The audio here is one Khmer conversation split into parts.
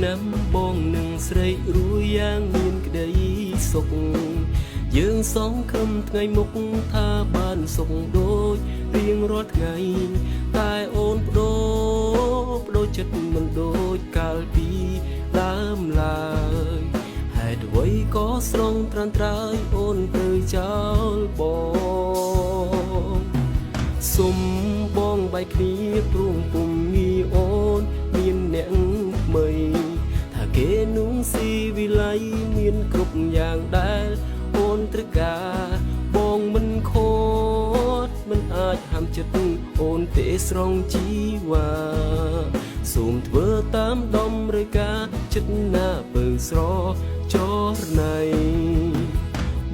ឆ្នាំ បងនឹងស្រីរួយយ៉ាងមានក្តីសុខយើងសងខំថ្ងៃមុខថាបានសុខដូចរៀងរាល់ថ្ងៃតែអូនបដូរចិត្តមិនដូចកាលពីដើមឡើយហេតុអ្វីក៏ស្រងត្រានត្រើយអូនទៅចោលបងសុំបងបែកគ្នាព្រមពុំងាយអូនមានអ្នកថ្មីថាគេนุ่งស៊ីវិល័យមានគ្រប់យ៉ាងដែលអូនត្រូវការបងមិនខត់មិនអាចហាមចិត្តអូនទេស្រងជីវ៉ាសូមធ្វើតាមដំណើរការចិត្តណាបើស្រចរណៃ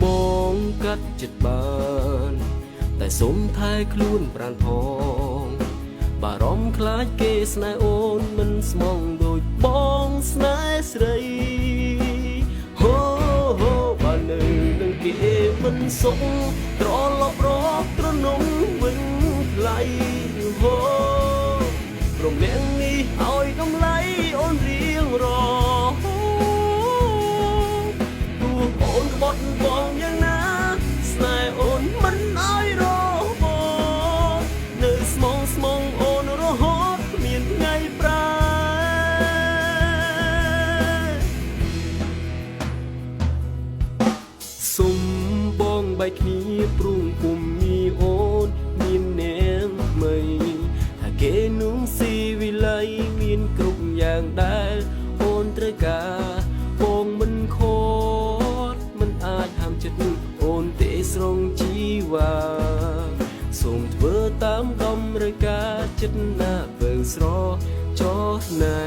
បងកាត់ចិត្តបានតែសូមថែខ្លួនប្រានផងបារម្ភខ្លាចគេស្នេហ៍អូនមិនស្មងដូចបងស្នេហ៍ស្រីហូបើនៅនឹងគេមិនសុខត្រឡប់រកត្រនំវិញថ្លៃហូព្រមទាំងនេះឲ្យតម្លៃអូនរៀងរទោះអូនក្បត់បងយ៉ាងណាស្នេហ៍អូនមិនឲ្យរបងនៅស្មងអូនរហូតគ្មានថ្ងៃប្រែសុំបងបែកគ្នាព្រមពុំមីអូនមានអ្នកថ្មីថាគេนุ่งស៊ីវិល័យមានគ្រប់យ៉ាងដែលអូនត្រូវការបងមិនខត់មិនអាចហាមចិត្តអូនទេស្រងជីវ៉ាសូមធ្វើតាមដំណើរការចិត្តណាបើស្រចរណៃ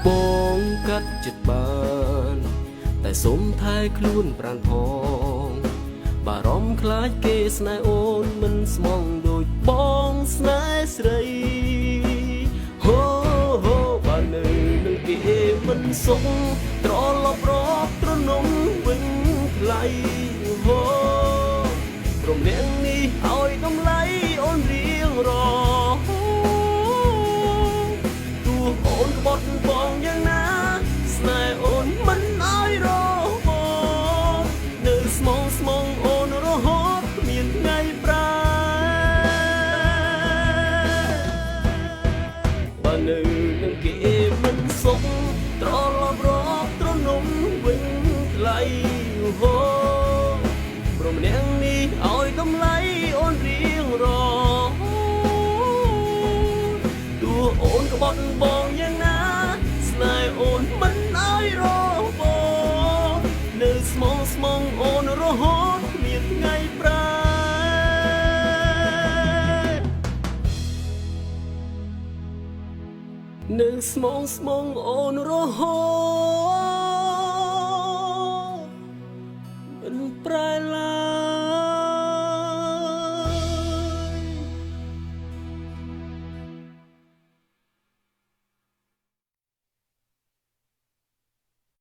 បងកាត់ចិត្តបានតែសូមថែខ្លួនប្រានផងបារម្ភខ្លាចគេស្នេហ៍អូនមិនស្មងដូចបងស្នេហ៍ស្រីហូបើនៅនឹងគេមិនសុខត្រឡប់រកត្រនំវិញថ្លៃហូព្រមទាំងនេះឲ្យតម្លៃអូនរៀងរទោះអូនក្បត់បងយ៉ាងណាស្នេហ៍អូនមិនឲ្យរបងនៅស្មងអូនរហូតគ្មានថ្ងៃប្រែបើនៅនឹងគេមិនសុខត្រឡប់រកត្រនំវិញថ្លៃហូព្រមទាំងនេះឲ្យតម្លៃអូនរៀងរទោះអូនក្បត់បងយ៉ាងណាស្នេហ៍អូនមិនឲ្យរបងនៅស្មងអូនរហូតគ្មានថ្ងៃប្រែនៅស្មងអូនរហូតមិនប្រែ